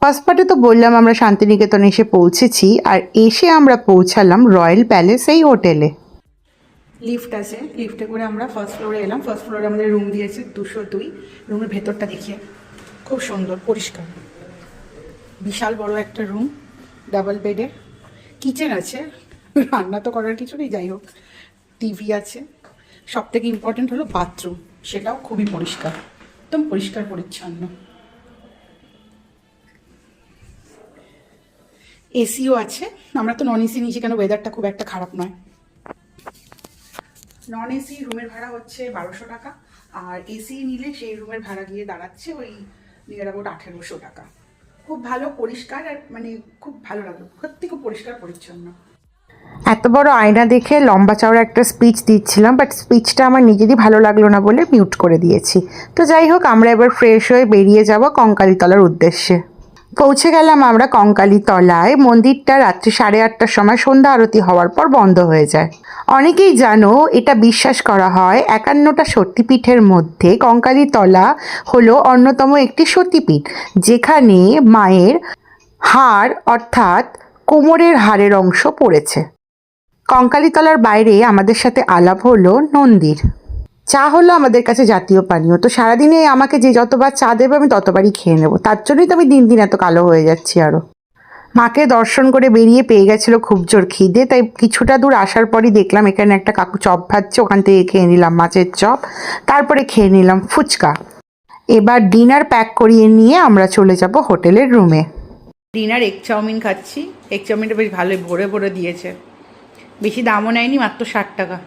First পার্টে তো বললাম আমরা শান্তিনিকেতন এসে পৌঁছেছি, আর এসে আমরা পৌঁছালাম রয়্যাল প্যালেস এই হোটেলে। লিফট আছে, লিফটে করে আমরা ফার্স্ট ফ্লোরে এলাম। ফার্স্ট ফ্লোরে আমাদের রুম দিয়েছে 202। রুমের ভেতরটা দেখিয়ে খুব সুন্দর, পরিষ্কার, বিশাল বড় একটা রুম, ডাবল বেডের। কিচেন আছে, রান্না তো করার কিছু নেই, যাই হোক। টিভি আছে। সব থেকে ইম্পর্টেন্ট হলো বাথরুম, সেটাও খুবই পরিষ্কার, একদম পরিষ্কার পরিচ্ছন্ন। এসিও আছে। আমরা তো নন এসি নিয়েছি, কেন ওয়েদারটা খুব একটা খারাপ নয়। নন এসি রুমের ভাড়া হচ্ছে 1200 টাকা, আর এসি নিলে সেই রুমের ভাড়া গিয়ে দাঁড়াচ্ছে ওই নিয়ার অ্যাবাউট 1800 টাকা। খুব ভালো, পরিষ্কার, আর মানে খুব ভালো লাগলো, সত্যি খুব পরিষ্কার পরিচ্ছন্ন। এত বড় আয়না দেখে লম্বা চওড়া একটা স্পিচ দিচ্ছিলাম, বাট স্পিচটা আমার নিজেরই ভালো লাগলো না বলে মিউট করে দিয়েছি। তো যাই হোক, আমরা এবার ফ্রেশ হয়ে বেরিয়ে যাব কঙ্কালীতলার উদ্দেশ্যে। পৌঁছে গেলাম আমরা কঙ্কালীতলায়। মন্দিরটা রাত্রি 8:30টার সময় সন্ধ্যা আরতি হওয়ার পর বন্ধ হয়ে যায়। অনেকেই জানো, এটা বিশ্বাস করা হয় 51টা সতীপীঠের মধ্যে কঙ্কালীতলা হলো অন্যতম একটি সতীপীঠ, যেখানে মায়ের হাড় অর্থাৎ কোমরের হাড়ের অংশ পড়েছে। কঙ্কালীতলার বাইরে আমাদের সাথে আলাপ হলো নন্দীর। চা হলো আমাদের কাছে জাতীয় পানীয়। তো সারাদিনে আমাকে যে যতবার চা দেবে আমি ততবারই খেয়ে নেবো। তার জন্যই তো আমি দিন দিন এত কালো হয়ে যাচ্ছি আরও। মাকে দর্শন করে বেরিয়ে পেয়ে গেছিলো খুব জোর খিদে, তাই কিছুটা দূর আসার পরই দেখলাম এখানে একটা কাকু চপ ভাজছে, ওখান থেকে খেয়ে নিলাম মাছের চপ, তারপরে খেয়ে নিলাম ফুচকা। এবার ডিনার প্যাক করিয়ে নিয়ে আমরা চলে যাব হোটেলের রুমে। ডিনার এগ চাউমিন খাচ্ছি। এগ চাউমিনটা বেশ ভালোই ভরে ভরে দিয়েছে, বেশি দামও নেয়নি, মাত্র 60 টাকা।